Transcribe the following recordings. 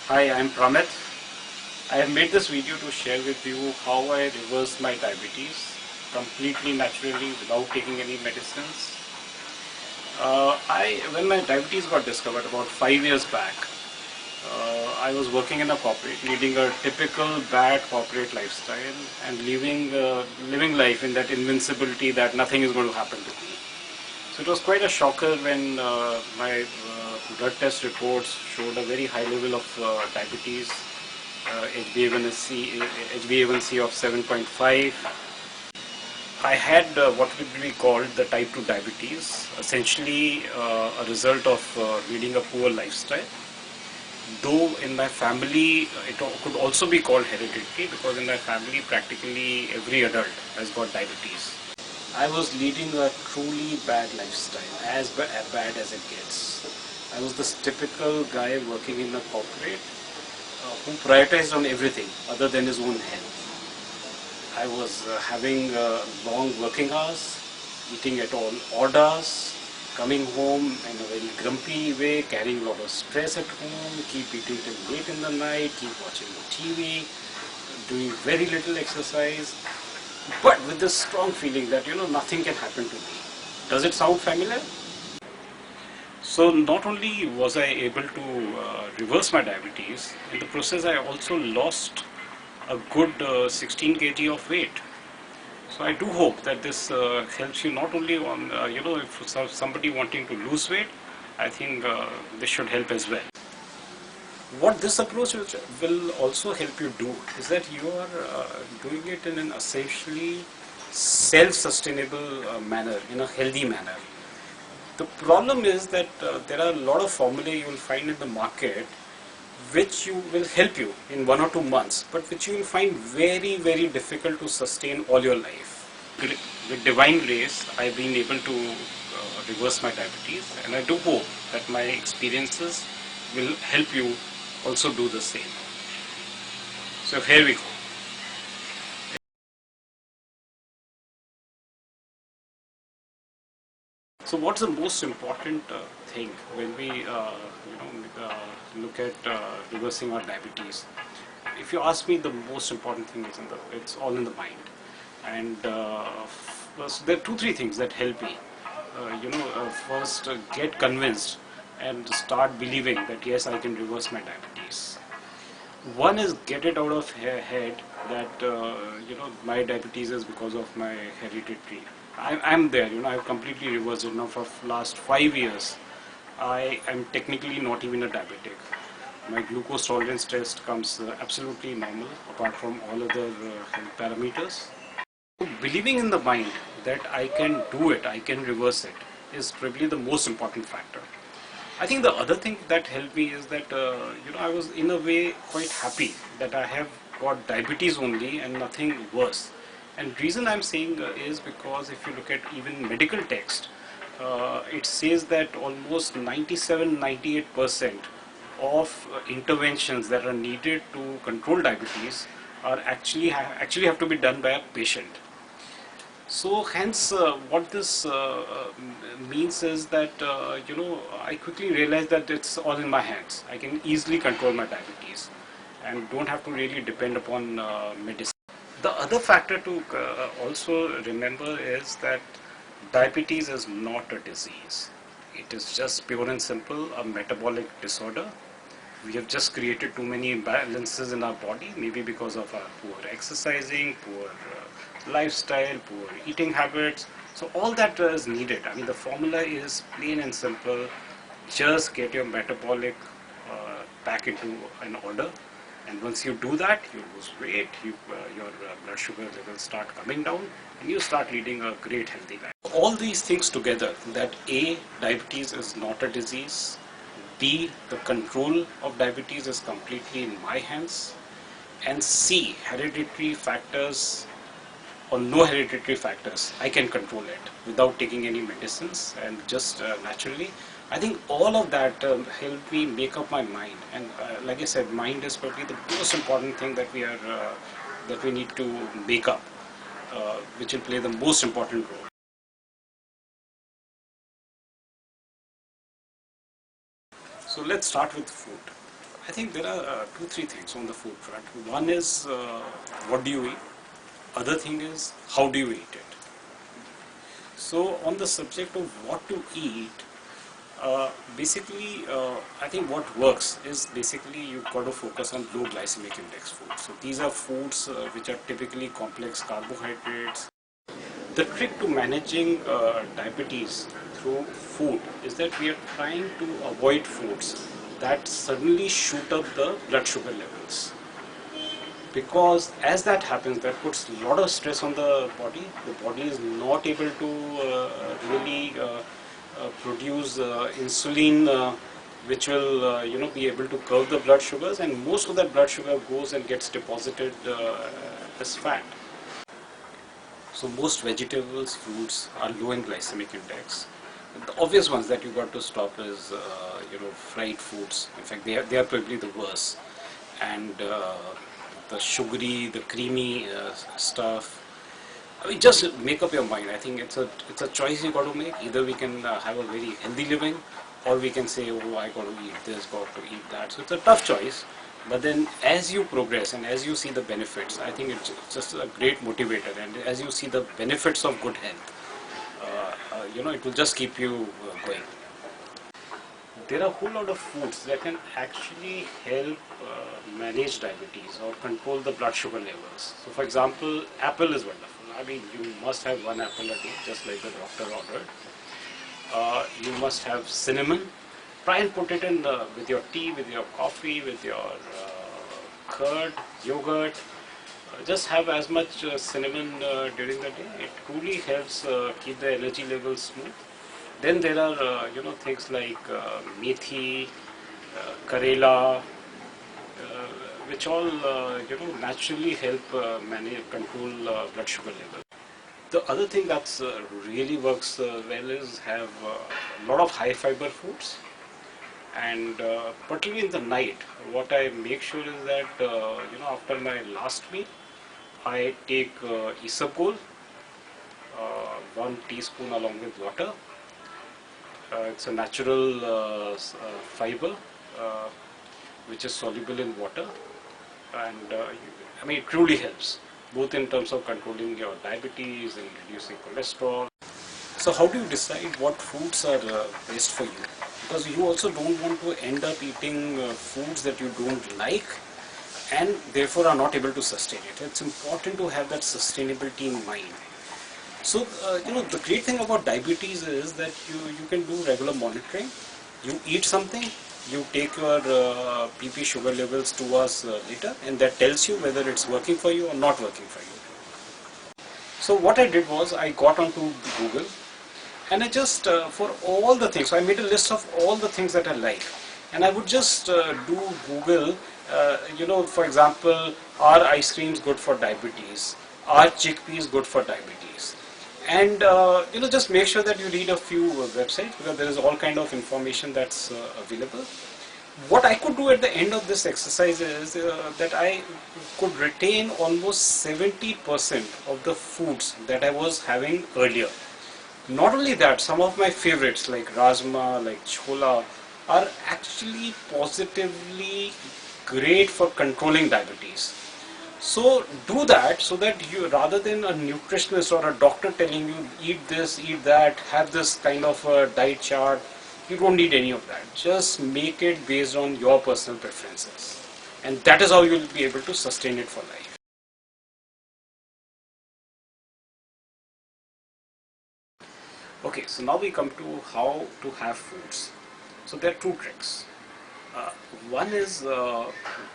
Hi, I'm Pramit. I have made this video to share with you how I reversed my diabetes completely naturally without taking any medicines. When my diabetes got discovered about 5 years back, I was working in a corporate, leading a typical bad corporate lifestyle and living life in that invincibility that nothing is going to happen to me. So it was quite a shocker when my blood test reports showed a very high level of diabetes, HbA1c of 7.5. I had what would be called the type 2 diabetes, essentially a result of leading a poor lifestyle. Though in my family it could also be called hereditary, because in my family practically every adult has got diabetes. I was leading a truly bad lifestyle, as bad as it gets. I was this typical guy working in a corporate who prioritized on everything other than his own health. I was having long working hours, eating at all odd hours, coming home in a very grumpy way, carrying a lot of stress at home, keep eating till late in the night, keep watching the TV, doing very little exercise, but with this strong feeling that nothing can happen to me. Does it sound familiar? So not only was I able to reverse my diabetes, in the process I also lost a good 16 kg of weight. So I do hope that this helps you not only on, if somebody wanting to lose weight, I think this should help as well. What this approach will also help you do is that you are doing it in an essentially self-sustainable manner, in a healthy manner. The problem is that there are a lot of formulae you will find in the market which you will help you in 1 or 2 months, but which you will find very, very difficult to sustain all your life. With divine grace, I've been able to reverse my diabetes, and I do hope that my experiences will help you also do the same. So here we go. So what's the most important thing when we look at reversing our diabetes? If you ask me, the most important thing is it's all in the mind. And first, there are 2-3 things that help me. First, get convinced and start believing that yes, I can reverse my diabetes. One is get it out of head that my diabetes is because of my hereditary. I'm there. I've completely reversed it now for last 5 years. I am technically not even a diabetic. My glucose tolerance test comes absolutely normal, apart from all other health parameters. Believing in the mind that I can do it, I can reverse it, is probably the most important factor. I think the other thing that helped me is that I was in a way quite happy that I have got diabetes only and nothing worse. And reason I'm saying is because if you look at even medical text, it says that almost 97-98% of interventions that are needed to control diabetes are actually have to be done by a patient. So hence, what this means is that I quickly realized that it's all in my hands. I can easily control my diabetes, and don't have to really depend upon medicine. The other factor to also remember is that diabetes is not a disease. It is just pure and simple a metabolic disorder. We have just created too many imbalances in our body, maybe because of our poor exercising, poor lifestyle, poor eating habits. So all that is needed. I mean, the formula is plain and simple. Just get your metabolic back into an order, and once you do that, you lose weight, your blood sugar levels start coming down, and you start leading a great healthy life. All these things together, that A, diabetes is not a disease, B, the control of diabetes is completely in my hands, and C, hereditary factors or no hereditary factors, I can control it without taking any medicines and just naturally. I think all of that helped me make up my mind, and like I said, mind is probably the most important thing that we need to make up, which will play the most important role. So let's start with food. I think there are three things on the food front. One is what do you eat? Other thing is how do you eat it? So on the subject of what to eat, basically, I think what works is basically you've got to focus on low glycemic index foods. So these are foods which are typically complex carbohydrates. The trick to managing diabetes through food is that we are trying to avoid foods that suddenly shoot up the blood sugar levels. Because as that happens, that puts a lot of stress on the body. The body is not able to really produce insulin, which will be able to curb the blood sugars, and most of that blood sugar goes and gets deposited as fat. So most vegetables, fruits are low in glycemic index. The obvious ones that you got to stop is fried foods. In fact, they are probably the worst, and the sugary, the creamy stuff. I mean, just make up your mind. I think it's a choice you got to make. Either we can have a very healthy living, or we can say, oh, I got to eat this, got to eat that. So it's a tough choice. But then, as you progress and as you see the benefits, I think it's just a great motivator. And as you see the benefits of good health, it will just keep you going. There are a whole lot of foods that can actually help manage diabetes or control the blood sugar levels. So, for example, apple is wonderful. I mean, you must have one apple a day, just like the doctor ordered. You must have cinnamon. Try and put it in with your tea, with your coffee, with your curd, yogurt. Just have as much cinnamon during the day. It truly helps keep the energy levels smooth. Then there are things like methi, karela, which all naturally help control blood sugar level. The other thing that's really works well is have a lot of high fiber foods, and particularly in the night, what I make sure is that after my last meal, I take isabgol, 1 teaspoon along with water. It's a natural fiber which is soluble in water, and it truly helps both in terms of controlling your diabetes and reducing cholesterol. So how do you decide what foods are best for you? Because you also don't want to end up eating foods that you don't like and therefore are not able to sustain it. It's important to have that sustainability in mind. So, the great thing about diabetes is that you can do regular monitoring. You eat something, you take your PP sugar levels 2 hours later, and that tells you whether it's working for you or not working for you. So what I did was I got onto Google, and I just, for all the things, so I made a list of all the things that I like. And I would just do Google, for example, are ice creams good for diabetes? Are chickpeas good for diabetes? And just make sure that you read a few websites, because there is all kind of information that's available. What I could do at the end of this exercise is that I could retain almost 70% of the foods that I was having earlier. Not only that, some of my favorites like rajma, like chola, are actually positively great for controlling diabetes. So do that, so that you, rather than a nutritionist or a doctor telling you eat this, eat that, have this kind of a diet chart, you don't need any of that. Just make it based on your personal preferences, and that is how you will be able to sustain it for life. Okay, so now we come to how to have foods. So there are two tricks. One is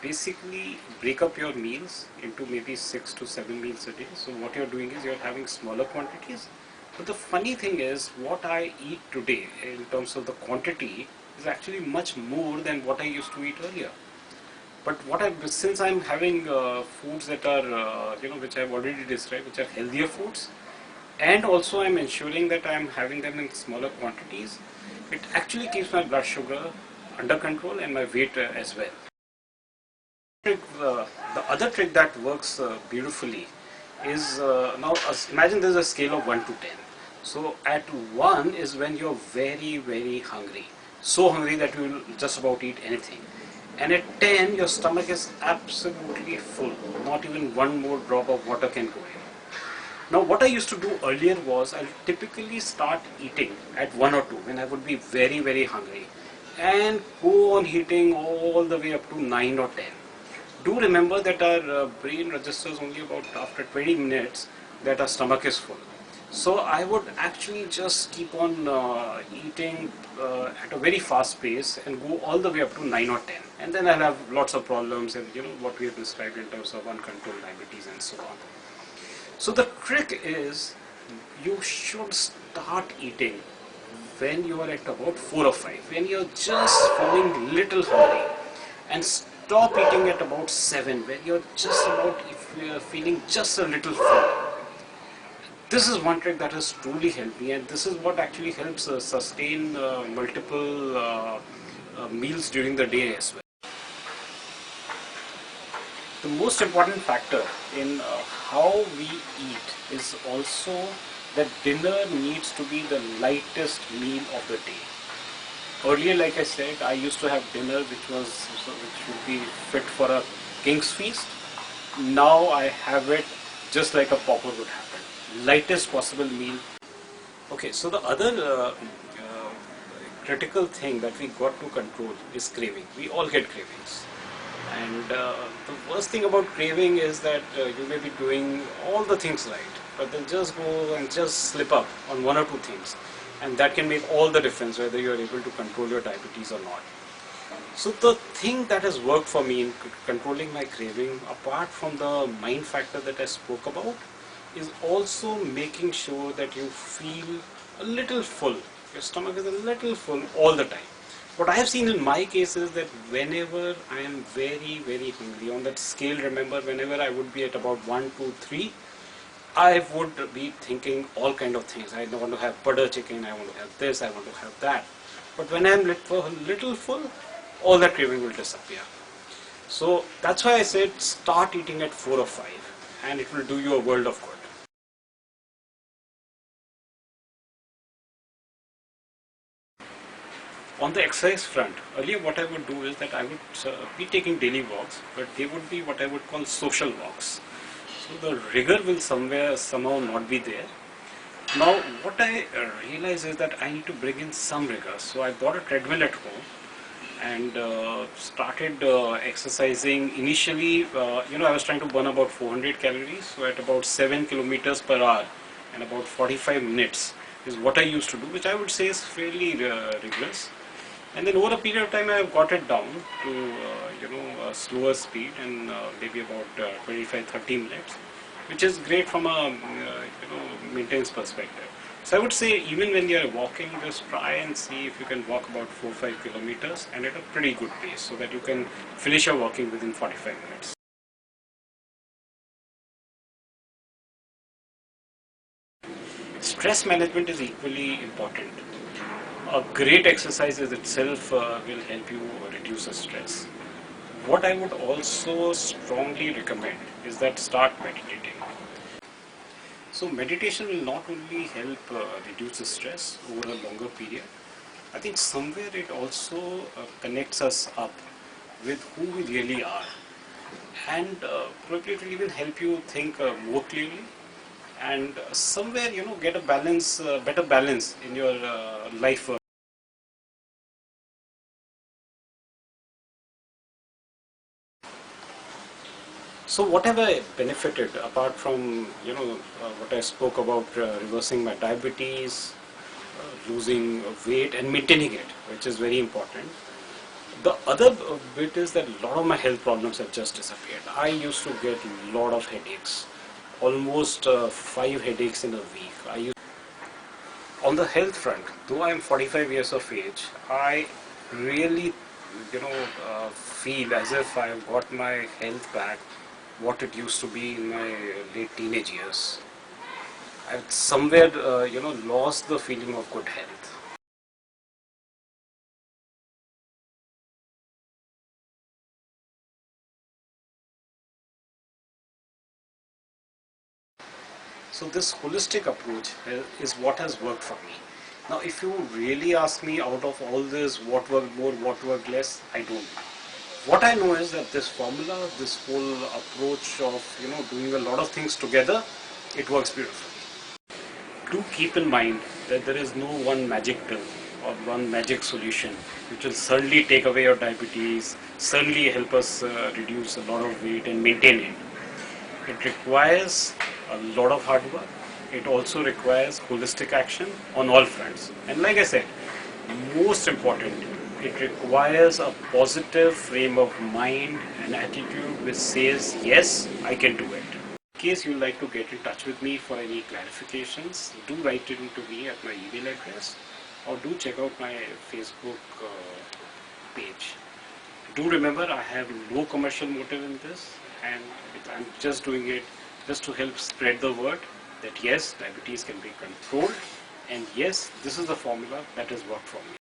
basically break up your meals into maybe 6 to 7 meals a day. So what you're doing is you're having smaller quantities. But the funny thing is, what I eat today in terms of the quantity is actually much more than what I used to eat earlier. But since I'm having foods that are, which I've already described, which are healthier foods, and also I'm ensuring that I'm having them in smaller quantities, it actually keeps my blood sugar under control and my weight as well. The other trick that works beautifully is, now imagine there's a scale of 1 to 10. So at 1 is when you're very, very hungry. So hungry that you will just about eat anything. and at 10 your stomach is absolutely full, not even one more drop of water can go in. Now what I used to do earlier was I'll typically start eating at 1 or 2 when I would be very hungry, and go on eating all the way up to 9 or 10. Do remember that our brain registers only about after 20 minutes that our stomach is full. So I would actually just keep on eating at a very fast pace and go all the way up to 9 or 10. And then I'll have lots of problems, and what we have described in terms of uncontrolled diabetes and so on. So the trick is you should start eating when you are at about 4 or 5, when you're just feeling little hungry, and stop eating at about 7, when you're just about, if you're feeling just a little full. This is one trick that has truly helped me, and this is what actually helps sustain multiple meals during the day as well. The most important factor in how we eat is also that dinner needs to be the lightest meal of the day. Earlier, like I said, I used to have dinner which would be fit for a king's feast. Now I have it just like a pauper would have it. Lightest possible meal. Okay, so the other critical thing that we got to control is craving. We all get cravings. And the worst thing about craving is that you may be doing all the things right, but then just go and just slip up on one or two things. And that can make all the difference whether you are able to control your diabetes or not. So the thing that has worked for me in controlling my craving, apart from the mind factor that I spoke about, is also making sure that you feel a little full. Your stomach is a little full all the time. What I have seen in my case is that whenever I am very hungry, on that scale, remember, whenever I would be at about 1, 2, 3, I would be thinking all kind of things. I want to have butter chicken, I want to have this, I want to have that. But when I am little full, all that craving will disappear. So that's why I said start eating at 4 or 5, and it will do you a world of good. On the exercise front, earlier what I would do is that I would be taking daily walks, but they would be what I would call social walks. So the rigor will somehow not be there. Now what I realize is that I need to bring in some rigor. So I bought a treadmill at home and started exercising. Initially, I was trying to burn about 400 calories, so at about 7 kilometers per hour and about 45 minutes is what I used to do, which I would say is fairly rigorous. And then over a period of time, I have got it down to a slower speed, and maybe about 25-30 minutes, which is great from a maintenance perspective. So I would say even when you are walking, just try and see if you can walk about 4-5 kilometers and at a pretty good pace, so that you can finish your walking within 45 minutes. Stress management is equally important. A great exercise is itself will help you reduce the stress. What I would also strongly recommend is that start meditating. So meditation will not only help reduce the stress over a longer period, I think somewhere it also connects us up with who we really are, and probably it will even help you think more clearly, and somewhere get a better balance in your life. So what have I benefited apart from what I spoke about, reversing my diabetes, losing weight and maintaining it, which is very important. The other bit is that a lot of my health problems have just disappeared. I used to get a lot of headaches, almost 5 headaches in a week. On the health front, though I am 45 years of age, I really feel as if I have got my health back what it used to be in my late teenage years. I've somewhere lost the feeling of good health. So this holistic approach is what has worked for me. Now if you really ask me, out of all this, what worked more, what worked less, I don't know. what I know is that this formula, this whole approach of doing a lot of things together, it works beautifully. Do keep in mind that there is no one magic pill or one magic solution which will certainly take away your diabetes, certainly help us reduce a lot of weight and maintain it. It requires a lot of hard work. It also requires holistic action on all fronts. And like I said, most important, it requires a positive frame of mind and attitude which says, yes, I can do it. In case you'd like to get in touch with me for any clarifications, do write it to me at my email address, or do check out my Facebook page. Do remember, I have no commercial motive in this, and I'm just doing it just to help spread the word that yes, diabetes can be controlled, and yes, this is the formula that has worked for me.